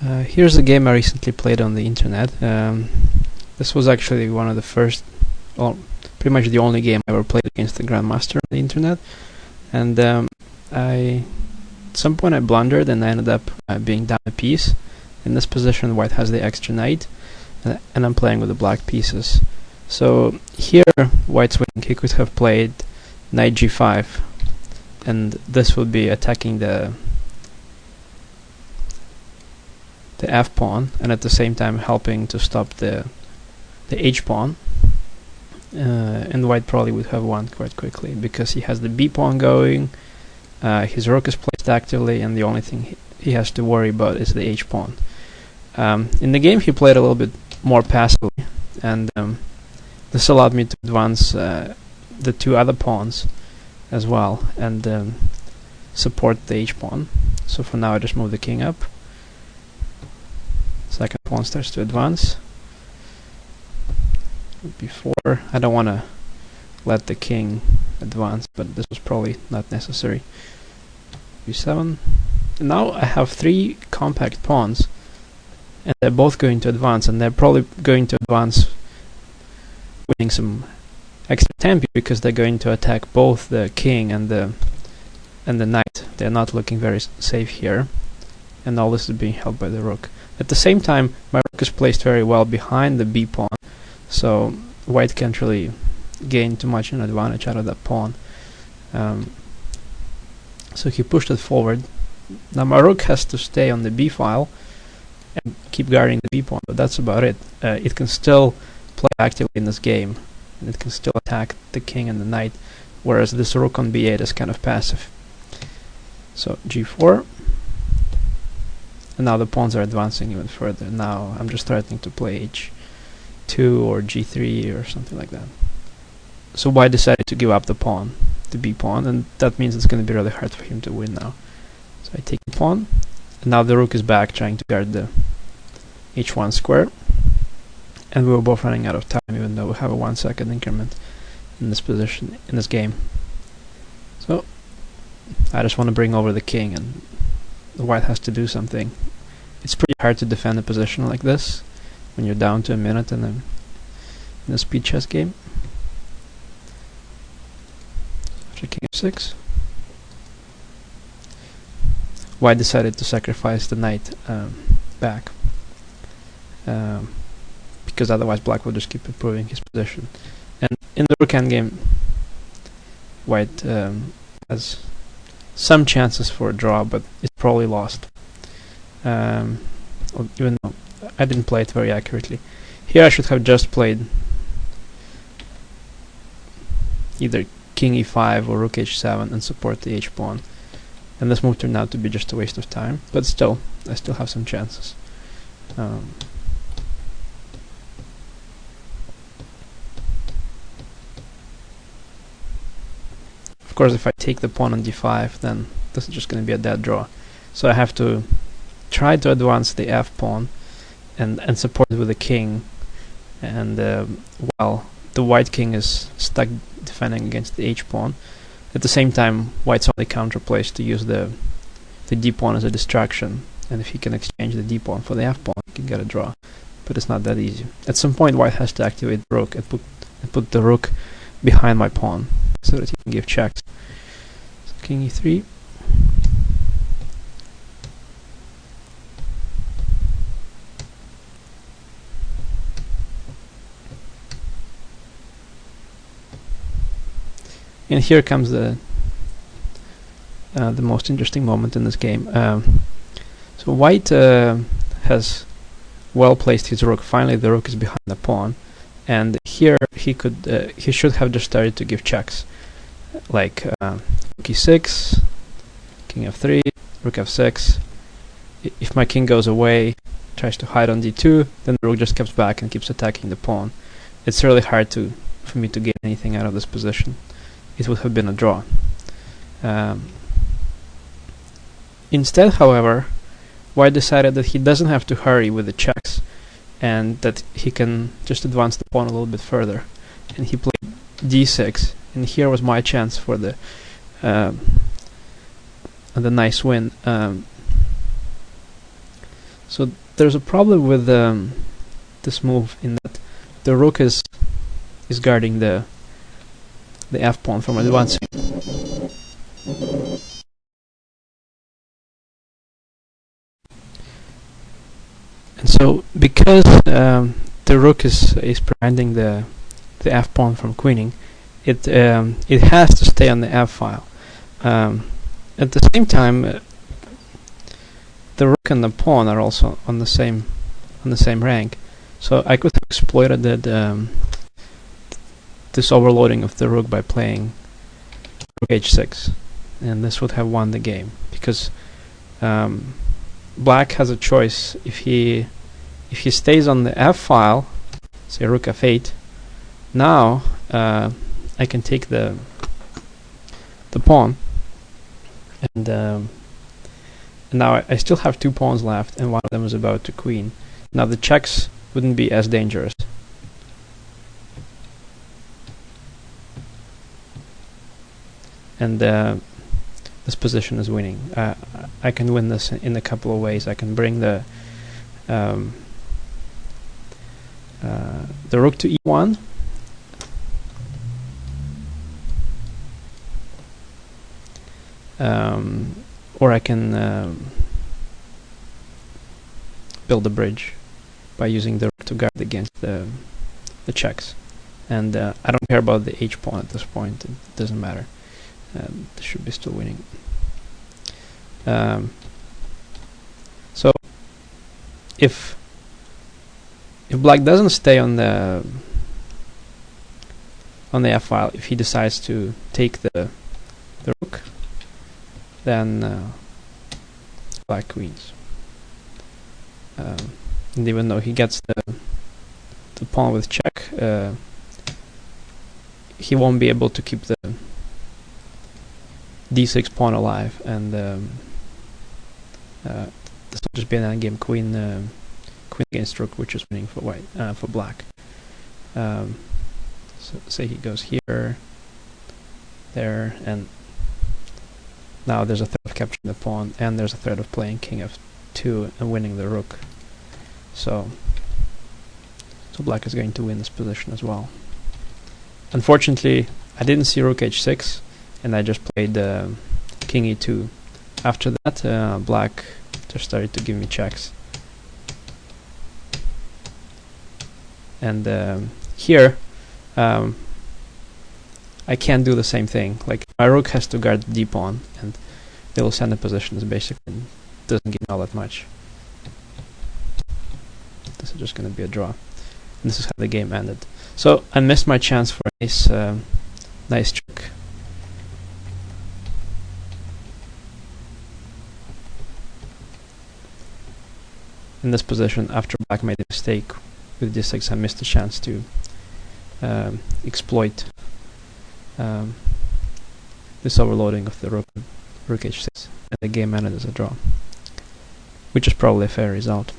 Here's a game I recently played on the internet. This was actually one of the first, well, pretty much the only game I ever played against the Grandmaster on the internet. And at some point I blundered and I ended up being down a piece. In this position, white has the extra knight, and I'm playing with the black pieces. So here, white's winning. He could have played knight g5, and this would be attacking the f pawn, and at the same time helping to stop the h pawn. And white probably would have won quite quickly because he has the b pawn going. His rook is placed actively, and the only thing he has to worry about is the h pawn. In the game, he played a little bit more passively, and this allowed me to advance the two other pawns as well and support the h pawn. So for now, I just move the king up. Second pawn starts to advance. Before, I don't want to let the king advance, but this was probably not necessary. b7. And now I have three compact pawns, and they're both going to advance, and they're probably going to advance winning some extra tempo because they're going to attack both the king and the knight. They're not looking very safe here, and all this is being held by the rook. At the same time, my rook is placed very well behind the b pawn, so white can't really gain too much an advantage out of that pawn. So he pushed it forward. Now my rook has to stay on the b file and keep guarding the b pawn, but that's about it. It can still play actively in this game, and it can still attack the king and the knight, whereas this rook on b8 is kind of passive. So g4, and now the pawns are advancing even further. Now I'm just threatening to play h2 or g3 or something like that. So white decided to give up the pawn, the b pawn, and that means it's going to be really hard for him to win now. So I take the pawn, and now the rook is back trying to guard the h1 square, and we were both running out of time even though we have a 1 second increment in this position, in this game. So I just want to bring over the king, and the white has to do something. It's pretty hard to defend a position like this when you're down to a minute in a speed chess game. After king f6, white decided to sacrifice the knight back, because otherwise black will just keep improving his position. And in the rook endgame, white has some chances for a draw, but it's probably lost. Even though I didn't play it very accurately. Here I should have just played either king e5 or rook h7 and support the h pawn. And this move turned out to be just a waste of time, but still, I still have some chances. Of course, if I take the pawn on d5, then this is just going to be a dead draw. So I have to try to advance the f pawn and support it with the king. And while the white king is stuck defending against the h pawn, at the same time, white's only counterplays to use the d pawn as a distraction. And if he can exchange the d pawn for the f pawn, he can get a draw. But it's not that easy. At some point, white has to activate the rook and put the rook behind my pawn so that he can give checks. So king e3. And here comes the most interesting moment in this game. So white has well placed his rook. Finally, the rook is behind the pawn, and here he should have just started to give checks, like rook e6, king f3, rook f6. If my king goes away, tries to hide on d2, then the rook just comes back and keeps attacking the pawn. It's really hard for me to gain anything out of this position. It would have been a draw. Instead, however, white decided that he doesn't have to hurry with the checks, and that he can just advance the pawn a little bit further. And he played d6, and here was my chance for the nice win. So there's a problem with this move in that the rook is guarding the f pawn from advancing. And so because the rook is preventing the f pawn from queening, it has to stay on the f file. At the same time, the rook and the pawn are also on the same rank, so I could have exploited this overloading of the rook by playing rook h6, and this would have won the game, because black has a choice. If he stays on the f file, say rook f8, now I can take the pawn, and now I still have two pawns left, and one of them is about to queen. Now the checks wouldn't be as dangerous. And this position is winning. I can win this in a couple of ways. I can bring the rook to e1, or I can build a bridge by using the rook to guard against the checks. And I don't care about the h pawn at this point. It doesn't matter. This should be still winning. So if black doesn't stay on the f file, if he decides to take the rook, then black queens. And even though he gets the pawn with check, he won't be able to keep the d6 pawn alive, and this will just be an endgame queen against rook, which is winning for white, for black. So say he goes here, there, and now there's a threat of capturing the pawn, and there's a threat of playing king f2 and winning the rook. So black is going to win this position as well. Unfortunately, I didn't see rook h6, and I just played king e2. After that, black just started to give me checks. And here, I can't do the same thing. Like, my rook has to guard the d pawn, and the Lucena position is basically doesn't give me all that much. This is just going to be a draw. And this is how the game ended. So I missed my chance for a nice check. In this position, after black made a mistake with d6, I missed a chance to exploit this overloading of the rook h6, and the game ended as a draw, which is probably a fair result.